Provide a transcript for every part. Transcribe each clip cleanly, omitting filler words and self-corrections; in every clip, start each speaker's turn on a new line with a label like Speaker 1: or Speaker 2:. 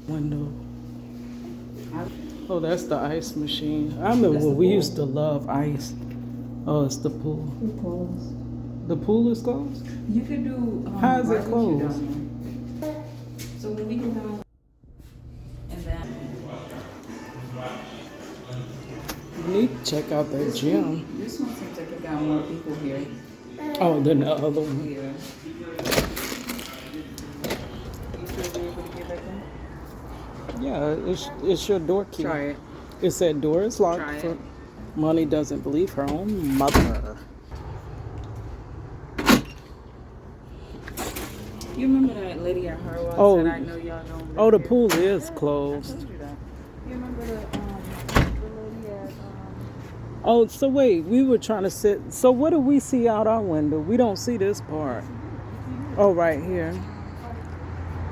Speaker 1: Window. Oh, that's the ice machine. I remember when we used to love ice. Oh, it's the pool.
Speaker 2: It closed.
Speaker 1: The pool is closed?
Speaker 2: You could do.
Speaker 1: How is it
Speaker 2: barbecue
Speaker 1: closed?
Speaker 2: down there. So when we go down, and then
Speaker 1: We need to check out that gym.
Speaker 2: this one seems like it got more people here.
Speaker 1: Oh, than the other one.
Speaker 2: Yeah. You should be able to get back in.
Speaker 1: Yeah, it's your door key.
Speaker 2: Try it.
Speaker 1: It said door is locked.
Speaker 2: Try
Speaker 1: For
Speaker 2: it.
Speaker 1: Money doesn't believe her own mother.
Speaker 2: You remember that lady at her
Speaker 1: Oh.
Speaker 2: said, I know y'all don't live
Speaker 1: Oh, the
Speaker 2: here."
Speaker 1: pool is
Speaker 2: I
Speaker 1: closed.
Speaker 2: told you that. You remember the lady at
Speaker 1: Oh, so wait, we were trying to sit. So what do we see out our window? We don't see this part. Oh, right here.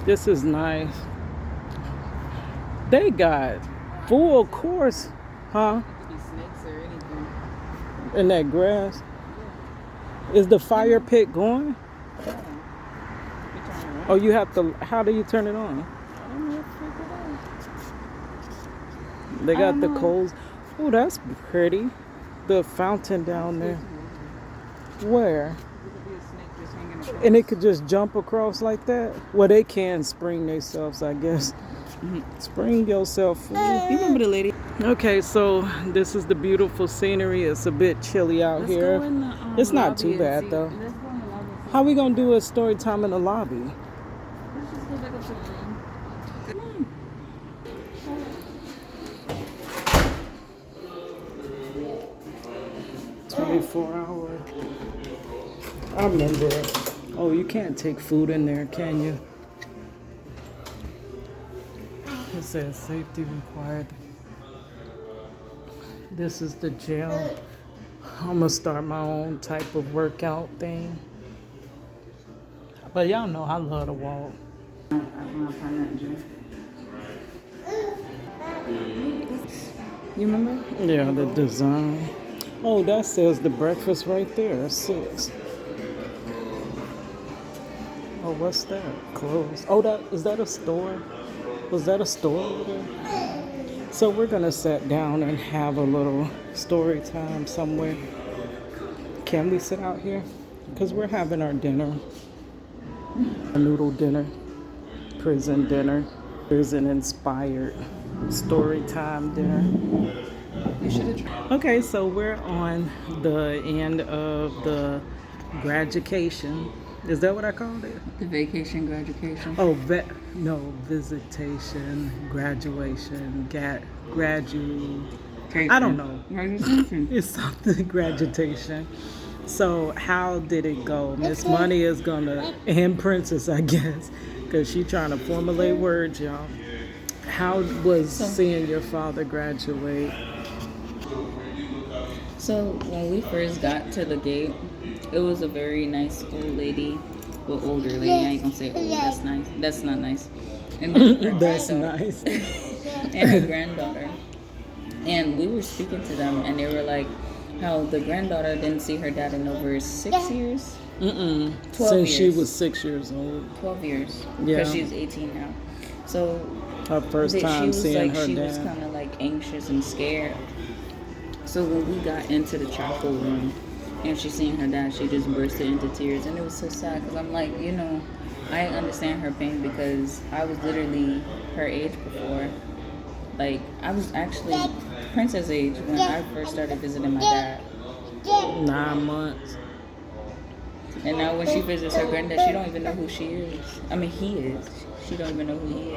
Speaker 1: This is nice. They got full course, huh?
Speaker 2: it could be snakes or anything.
Speaker 1: In that grass. Is the fire pit going?
Speaker 2: Yeah. You turn around.
Speaker 1: Oh, you have to. How do you turn it on?
Speaker 2: I don't know if you figure it out.
Speaker 1: They
Speaker 2: I
Speaker 1: got
Speaker 2: don't
Speaker 1: the
Speaker 2: know.
Speaker 1: coals. Oh, that's pretty. The fountain down there. Where?
Speaker 2: It could be a snake just hanging across.
Speaker 1: And it could just jump across like that? Well, they can spring themselves, I guess. Spring yourself. Fool.
Speaker 2: You remember the lady?
Speaker 1: Okay, so this is the beautiful scenery. It's a bit chilly out
Speaker 2: Let's
Speaker 1: here.
Speaker 2: go in the,
Speaker 1: It's not
Speaker 2: lobby
Speaker 1: too
Speaker 2: and
Speaker 1: bad,
Speaker 2: see-
Speaker 1: though.
Speaker 2: Let's go in the lobby and see.
Speaker 1: How we gonna do a story time in the lobby?
Speaker 2: Let's just go back up to the room. Come on.
Speaker 1: 24 hour. I remember. Oh, you can't take food in there, can you? It says safety required. This is the gym. I'm gonna start my own type of workout thing. But y'all know I love to walk.
Speaker 2: I want to find that gym. You remember?
Speaker 1: Yeah, the design. Oh, that says the breakfast right there. 6. Oh, what's that? Clothes. Oh, is that a store? Was that a store over there? So we're gonna sit down and have a little story time somewhere. Can we sit out here? Because we're having our dinner. A noodle dinner. Prison dinner. Prison inspired story time dinner.
Speaker 2: You should have tried.
Speaker 1: Okay, so we're on the end of the graduation. Is that what I called it?
Speaker 2: The vacation graduation.
Speaker 1: Oh, visitation, graduation, I don't know.
Speaker 2: Graduation.
Speaker 1: It's something graduation. So how did it go? Miss Money is gonna, and Princess, I guess, because she's trying to formulate words, y'all. How was seeing your father graduate?
Speaker 2: So when we first got to the gate, it was a very nice old lady. Well, older lady. I ain't gonna say old. That's nice. That's not nice. And her
Speaker 1: That's
Speaker 2: granddaughter-
Speaker 1: nice.
Speaker 2: and her granddaughter. And we were speaking to them, and they were like, how the granddaughter didn't see her dad in over 6 years. 12
Speaker 1: Since she
Speaker 2: years.
Speaker 1: was 6 years old.
Speaker 2: 12 years.
Speaker 1: Yeah.
Speaker 2: Because she's 18 now. So
Speaker 1: Her first time seeing her
Speaker 2: she
Speaker 1: dad.
Speaker 2: was kind of like anxious and scared. So when we got into the chapel room and she seen her dad, she just bursted into tears, and it was so sad because I'm like, I understand her pain because I was literally her age before. Like I was actually Princess age when I first started visiting my dad,
Speaker 1: 9 months.
Speaker 2: and now when she visits her granddad, she don't even know who she is. I mean, he is. She don't even know who he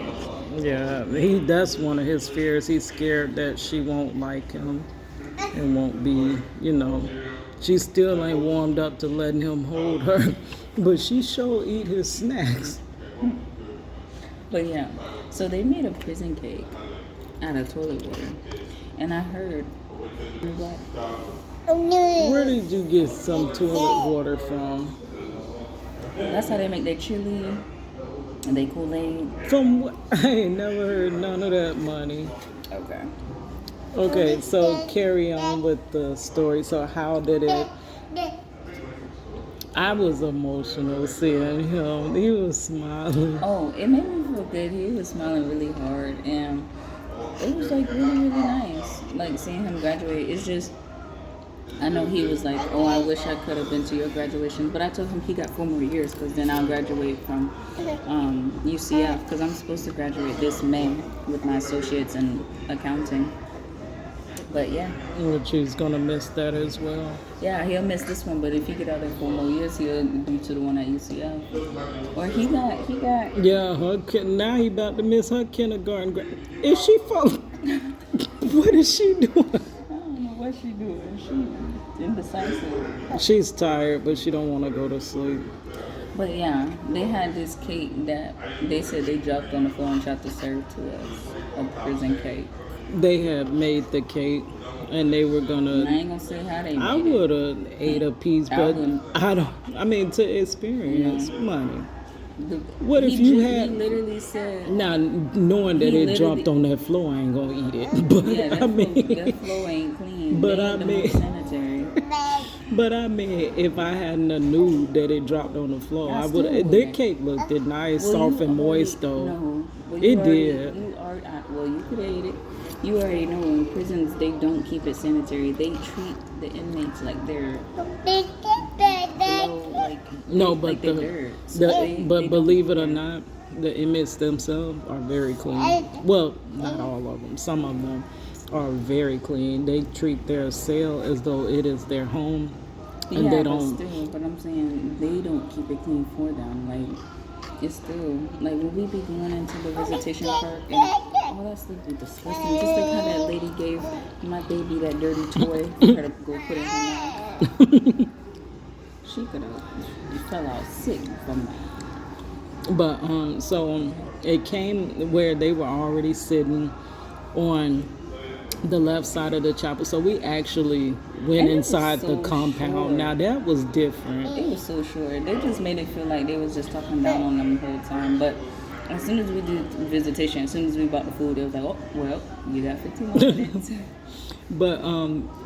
Speaker 2: is.
Speaker 1: Yeah, that's one of his fears. He's scared that she won't like him and won't be, she still ain't warmed up to letting him hold her. But she sure eat his snacks.
Speaker 2: But yeah, so they made a prison cake out of toilet water, and I heard what?
Speaker 1: Where did you get some toilet water from?
Speaker 2: That's how they make their chili and they Kool-Aid.
Speaker 1: From what? I ain't never heard none of that, Money.
Speaker 2: Okay.
Speaker 1: Okay, so carry on with the story. So how did I was emotional seeing him. He was smiling.
Speaker 2: Oh, it made me feel good. He was smiling really hard, and it was like really, really nice. Like seeing him graduate. It's just, I know he was like, oh, I wish I could have been to your graduation, but I told him he got 4 more years because then I'll graduate from UCF because I'm supposed to graduate this May with my associates in accounting. But yeah.
Speaker 1: Which he's gonna miss that as well.
Speaker 2: Yeah, he'll miss this one, but if he get out there 4 more years, he'll be to the one at UCF. Or he got.
Speaker 1: Yeah, now he about to miss her kindergarten. Is she falling? What is she doing?
Speaker 2: I don't know what she doing. She indecisive.
Speaker 1: She's tired, but she don't want to go to sleep.
Speaker 2: But yeah, they had this cake that they said they dropped on the floor and tried to serve to us, a prison cake.
Speaker 1: They had made the cake, and they were
Speaker 2: I
Speaker 1: gonna.
Speaker 2: ain't gonna say how they made
Speaker 1: I
Speaker 2: it.
Speaker 1: would have ate a piece, but
Speaker 2: wouldn't.
Speaker 1: I don't. I mean, to experience money.
Speaker 2: The-
Speaker 1: What if you had-
Speaker 2: He literally said.
Speaker 1: Now, knowing that
Speaker 2: He
Speaker 1: it dropped
Speaker 2: literally-
Speaker 1: on that floor, I ain't gonna eat it. But
Speaker 2: Yeah, that,
Speaker 1: I mean,
Speaker 2: that floor ain't clean.
Speaker 1: But
Speaker 2: They
Speaker 1: I
Speaker 2: ain't the
Speaker 1: mean-
Speaker 2: most sanitary.
Speaker 1: but I mean, if I hadn't have knew that it dropped on the floor,
Speaker 2: I
Speaker 1: I
Speaker 2: still
Speaker 1: would.
Speaker 2: wouldn't.
Speaker 1: Their cake looked nice,
Speaker 2: Well,
Speaker 1: soft
Speaker 2: you
Speaker 1: and moist
Speaker 2: already-
Speaker 1: though.
Speaker 2: No, well,
Speaker 1: It
Speaker 2: you already-
Speaker 1: did.
Speaker 2: Well, you could have ate it. You already know in prisons they don't keep it sanitary. They treat the inmates like they're below, like
Speaker 1: No,
Speaker 2: like
Speaker 1: but
Speaker 2: they're
Speaker 1: the,
Speaker 2: dirt. So
Speaker 1: the
Speaker 2: they
Speaker 1: but
Speaker 2: don't
Speaker 1: believe
Speaker 2: keep
Speaker 1: it or not, the inmates themselves are very clean. Well, not all of them. Some of them are very clean. They treat their cell as though it is their home, and
Speaker 2: yeah,
Speaker 1: they
Speaker 2: but
Speaker 1: don't.
Speaker 2: still, but I'm saying they don't keep it clean for them. Like it's still like when we be going into the visitation park and all that stuff be disgusting. Just like how that lady gave my baby that dirty toy for her to go put in her mouth. She could have fell out sick from that.
Speaker 1: But so it came where they were already sitting on the left side of the chapel. So we actually went
Speaker 2: And it was
Speaker 1: inside the
Speaker 2: so
Speaker 1: compound.
Speaker 2: short.
Speaker 1: Now that was different.
Speaker 2: It was so short. They just made it feel like they was just talking down on them the whole time. But as soon as we did visitation, as soon as we bought the food, they was like, oh, well, you got 15 more minutes.
Speaker 1: But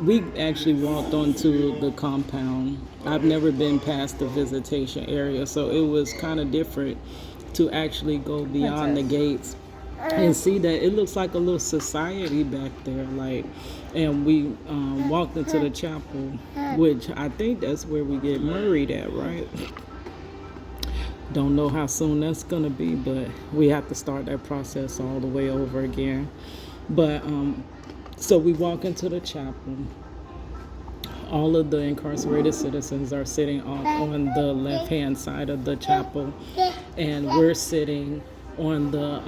Speaker 1: we actually walked onto the compound. I've never been past the visitation area, so it was kind of different to actually go beyond the gates and see that it looks like a little society back there. Like, and we walked into the chapel, which I think that's where we get married at, right? Don't know how soon that's gonna be, but we have to start that process all the way over again. But so we walk into the chapel. All of the incarcerated citizens are sitting on the left-hand side of the chapel, and we're sitting on the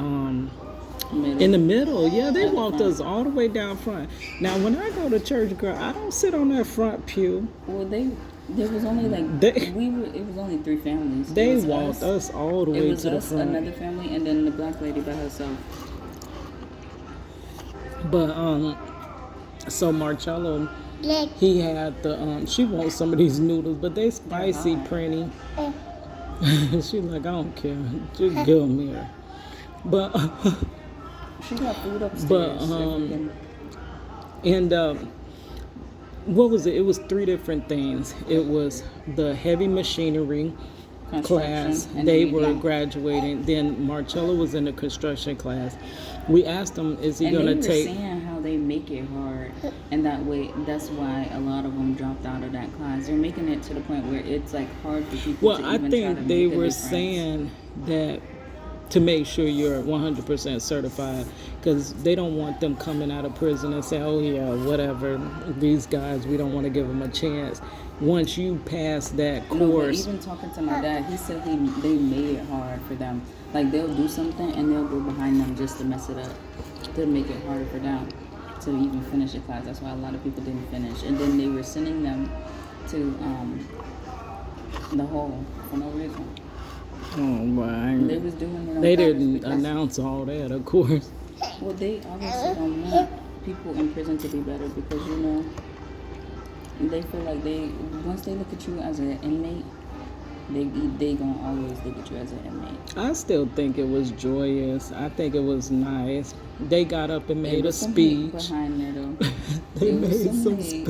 Speaker 1: in the middle. Yeah, they walked us all the way down front. Now, when I go to church, girl, I don't sit on that front pew.
Speaker 2: Well, there was only like it was only 3 families. It
Speaker 1: They
Speaker 2: was
Speaker 1: walked us all the
Speaker 2: It
Speaker 1: way
Speaker 2: was
Speaker 1: to the
Speaker 2: us,
Speaker 1: front.
Speaker 2: another family, and then the black lady by herself.
Speaker 1: But so Marcello, he had the she wants some of these noodles, but they spicy, Prinny. She's like, I don't care, just give them here. But
Speaker 2: She got food upstairs.
Speaker 1: But,
Speaker 2: everything.
Speaker 1: and what was it? It was 3 different things. It was the heavy machinery class.
Speaker 2: Construction, and
Speaker 1: They
Speaker 2: then
Speaker 1: were
Speaker 2: black.
Speaker 1: graduating. Then Marcello was in the construction class. We asked him, is he
Speaker 2: And
Speaker 1: going
Speaker 2: they
Speaker 1: to
Speaker 2: were
Speaker 1: take...
Speaker 2: saying how they make it hard, and that way, that's why a lot of them dropped out of that class. They're making it to the point where it's like hard for people
Speaker 1: Well,
Speaker 2: to
Speaker 1: I
Speaker 2: even try to
Speaker 1: think they
Speaker 2: make a
Speaker 1: were
Speaker 2: difference.
Speaker 1: saying that to make sure you're 100% certified, because they don't want them coming out of prison and say, oh yeah, whatever, these guys, we don't want to give them a chance. Once you pass that
Speaker 2: No, but
Speaker 1: course,
Speaker 2: even talking to my dad, he said they made it hard for them. Like they'll do something and they'll go behind them just to mess it up, to make it harder for them to even finish the class. That's why a lot of people didn't finish. And then they were sending them to the hole for no reason.
Speaker 1: oh, well,
Speaker 2: They was doing it on
Speaker 1: they
Speaker 2: purpose
Speaker 1: didn't
Speaker 2: because-
Speaker 1: announce all that, of course.
Speaker 2: Well, they obviously don't want people in prison to be better because, you know, they feel like once they look at you as an inmate, they gonna always look at you as an inmate.
Speaker 1: I still think it was joyous. I think it was nice. They got up and
Speaker 2: There
Speaker 1: made a
Speaker 2: was some hate
Speaker 1: speech.
Speaker 2: behind there though.
Speaker 1: They
Speaker 2: There was
Speaker 1: made some
Speaker 2: hate.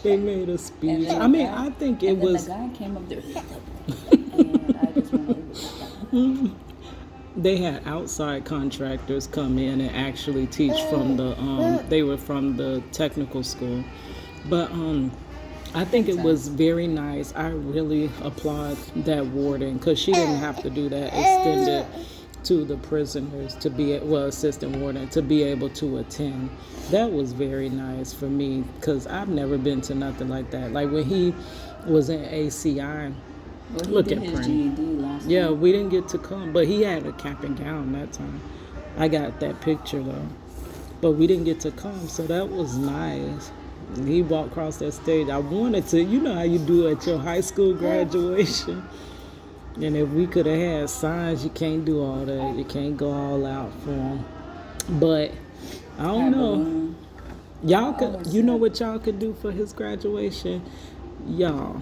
Speaker 1: They made a speech.
Speaker 2: And then
Speaker 1: I mean,
Speaker 2: guy-
Speaker 1: I think
Speaker 2: and
Speaker 1: it
Speaker 2: then
Speaker 1: was.
Speaker 2: the guy came up there, and I just went.
Speaker 1: They had outside contractors come in and actually teach from the. They were from the technical school, but I think it was very nice. I really applaud that warden because she didn't have to do that extended to the prisoners to be assistant warden to be able to attend. That was very nice for me because I've never been to nothing like that. Like when he was in ACI.
Speaker 2: Well, he
Speaker 1: Look
Speaker 2: did
Speaker 1: at
Speaker 2: his
Speaker 1: Prinny.
Speaker 2: GED last
Speaker 1: Yeah,
Speaker 2: time.
Speaker 1: we didn't get to come, but he had a cap and gown that time. I got that picture though, but we didn't get to come, so that was nice. He walked across that stage. I wanted to, you know how you do at your high school graduation. And if we could have had signs, you can't do all that. You can't go all out for him. But I don't know. Y'all could, you know what y'all could do for his graduation? Y'all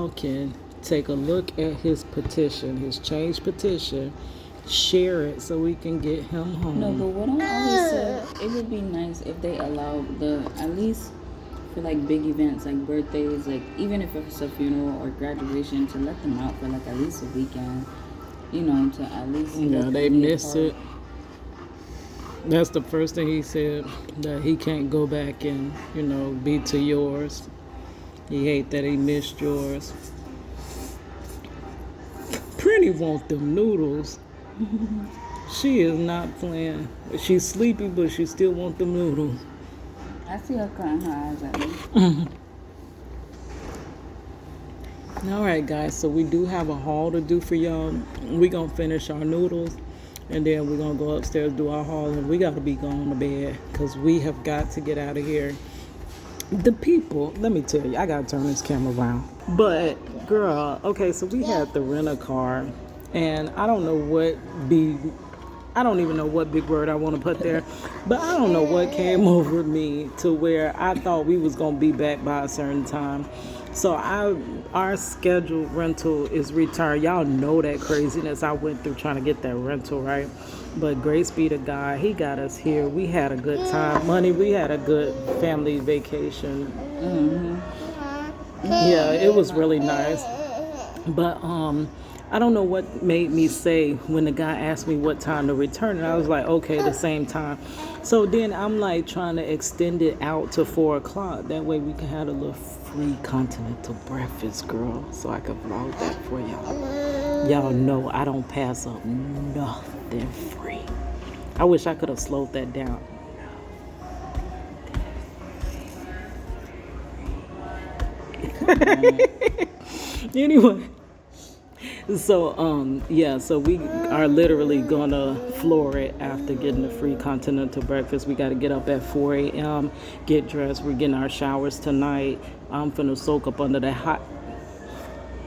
Speaker 1: can take a look at his petition, his change petition, share it so we can get him home.
Speaker 2: No, but what I always said, it would be nice if they allowed at least for like big events like birthdays, like even if it's a funeral or graduation, to let them out for like at least a weekend, you know, to at least
Speaker 1: They miss it. That's the first thing he said, that he can't go back and, be to yours. He hate that he missed yours. Pretty want them noodles. She is not playing. She's sleepy, but she still want them noodles.
Speaker 2: I see her crying her eyes at me.
Speaker 1: All right, guys, so we do have a haul to do for y'all. We're going to finish our noodles, and then we're going to go upstairs, do our haul, and we got to be going to bed because we have got to get out of here. The people, let me tell you, I got to turn this camera around. But, girl, okay, so we had to rent a car, and I don't even know what big word I want to put there, but I don't know what came over me to where I thought we was going to be back by a certain time. So our scheduled rental is returned. Y'all know that craziness I went through trying to get that rental, right? But grace be to God, he got us here. We had a good time. We had a good family vacation. Yeah, it was really nice. But I don't know what made me say when the guy asked me what time to return, and I was like, okay, the same time. So then I'm like trying to extend it out to 4 o'clock. That way we can have a little free continental breakfast, girl. So I can vlog that for y'all. Y'all know I don't pass up nothing free. I wish I could have slowed that down. Anyway. So, so we are literally gonna floor it after getting the free continental breakfast. We gotta get up at 4 a.m., get dressed. We're getting our showers tonight. I'm finna soak up under that hot.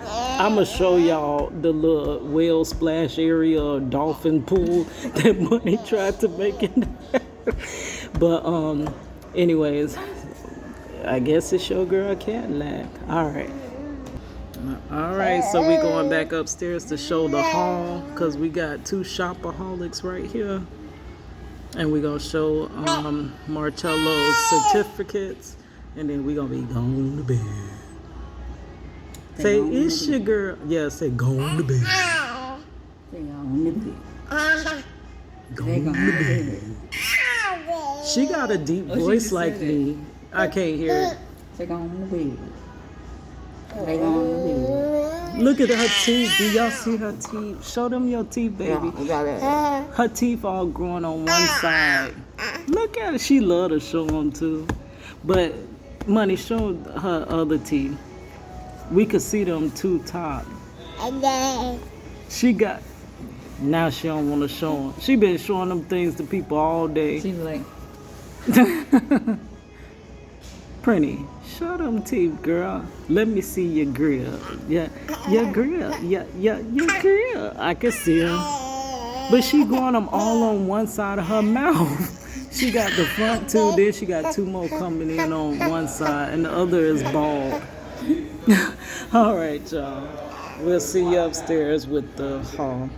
Speaker 1: I'm gonna show y'all the little whale splash area or dolphin pool that Money tried to make in there. But, anyways, I guess it's your girl Cadillac. All right, so we going back upstairs to show the haul because we got 2 shopaholics right here. And we're going to show Marcello's certificates. And then we're going to be going to bed. Say, it's your girl. Yeah, say, going to bed. Going to bed. She got a deep voice like me. I can't hear it.
Speaker 2: Say, going to bed. They gonna
Speaker 1: look at her teeth. Do y'all see her teeth? Show them your teeth, baby. Her teeth all growing on one side. Look at her. She love to show them too. But Money, show her other teeth. We could see them 2 top. She got. Now she don't want to show them. She been showing them things to people all day.
Speaker 2: She's like.
Speaker 1: Pretty. Show them teeth, girl. Let me see your grill. Yeah, your grill. Yeah, your grill. I can see them. But she growing them all on one side of her mouth. She got the front 2, then she got 2 more coming in on one side, and the other is bald. All right, y'all. We'll see you upstairs with the haul.